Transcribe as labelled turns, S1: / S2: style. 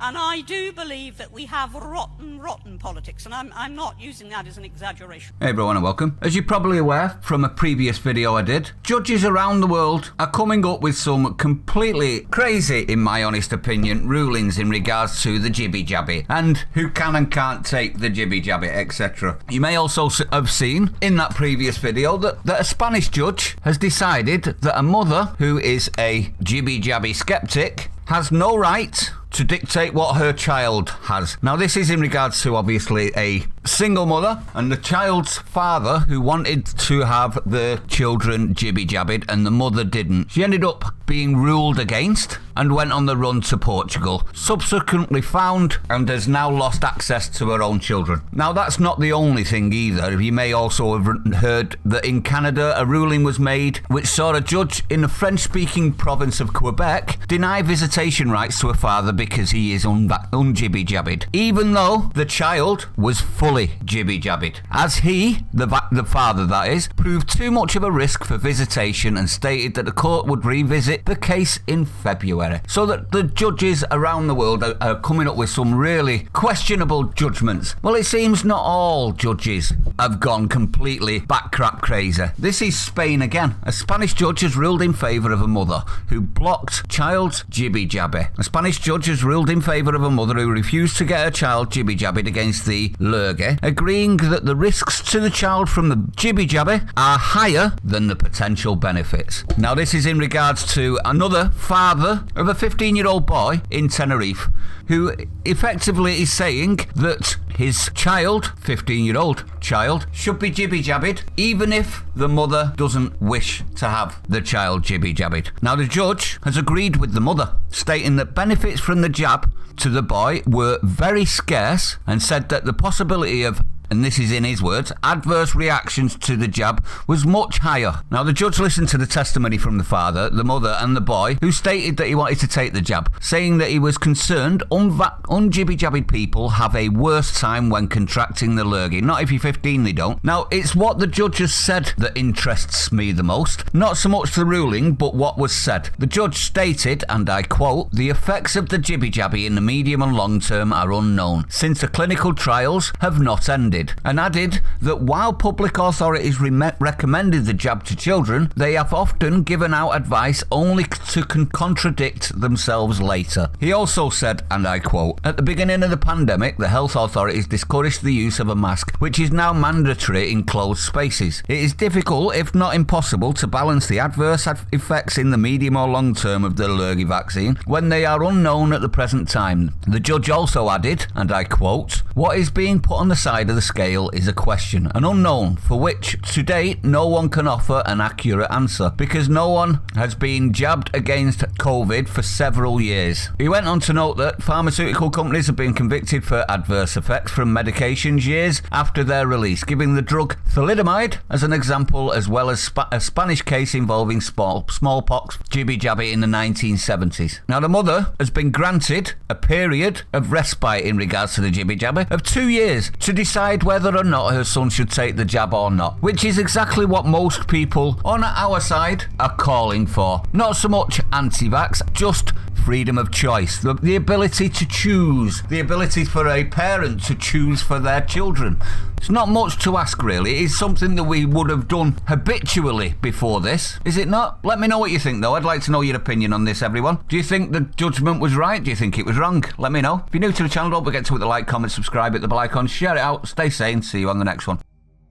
S1: And I do believe that we have rotten politics, and I'm not using that as an exaggeration.
S2: Hey everyone and welcome. As you're probably aware from a previous video I did, judges around the world are coming up with some completely crazy, in my honest opinion, rulings in regards to the jibby-jabby and who can and can't take the jibby-jabby, etc. You may also have seen in that previous video that a Spanish judge has decided that a mother who is a jibby-jabby skeptic has no right to dictate what her child has. Now this is in regards to obviously a single mother and the child's father who wanted to have the children jibby-jabbied and the mother didn't. She ended up being ruled against and went on the run to Portugal, subsequently found and has now lost access to her own children. Now that's not the only thing either. You may also have heard that in Canada a ruling was made which saw a judge in the French-speaking province of Quebec deny visitation rights to a father because he is unjibby-jabbied, even though the child was fully jibby-jabbied, as he, the father that is, proved too much of a risk for visitation and stated that the court would revisit the case in February. So that the judges around the world are coming up with some really questionable judgments. Well, it seems not all judges have gone completely bat-crap crazy. This is Spain again. A Spanish judge has ruled in favour of a mother who blocked child's jibby-jabby. A Spanish judge has ruled in favour of a mother who refused to get her child jibby-jabbied against the lurgy, agreeing that the risks to the child from the jibby-jabby are higher than the potential benefits. Now this is in regards to another father of a 15-year-old boy in Tenerife who effectively is saying that his child, 15-year-old child, should be jibby-jabbied even if the mother doesn't wish to have the child jibby-jabbied. Now the judge has agreed with the mother, stating that benefits from the jab to the boy were very scarce and said that the possibility of, and this is in his words, adverse reactions to the jab was much higher. Now the judge listened to the testimony from the father, the mother and the boy, who stated that he wanted to take the jab, saying that he was concerned unjibby-jabbied people have a worse time when contracting the lurgy. Not if you're 15 they don't. Now it's what the judge has said that interests me the most, not so much the ruling but what was said. The judge stated, and I quote, "The effects of the jibby-jabby in the medium and long term are unknown, since the clinical trials have not ended," and added that while public authorities recommended the jab to children, they have often given out advice only to contradict themselves later. He also said, and I quote, "At the beginning of the pandemic, the health authorities discouraged the use of a mask, which is now mandatory in closed spaces. It is difficult, if not impossible, to balance the adverse effects in the medium or long term of the lurgy vaccine when they are unknown at the present time." The judge also added, and I quote, "What is being put on the side of the scale is a question, an unknown, for which to date no one can offer an accurate answer, because no one has been jabbed against COVID for several years." He went on to note that pharmaceutical companies have been convicted for adverse effects from medications years after their release, giving the drug thalidomide as an example, as well as a Spanish case involving smallpox jibby-jabby in the 1970s. Now the mother has been granted a period of respite in regards to the jibby-jabby of 2 years to decide whether or not her son should take the jab or not, which is exactly what most people on our side are calling for. Not so much anti-vax, just freedom of choice, the ability to choose, the ability for a parent to choose for their children. It's not much to ask really. It is something that we would have done habitually before this, is it not? Let me know what you think though. I'd like to know your opinion on this, everyone. Do you think the judgment was right? Do you think it was wrong? Let me know. If you're new to the channel, don't forget to hit the like, comment, subscribe, hit the bell icon, share it out, stay sane, see you on the next one.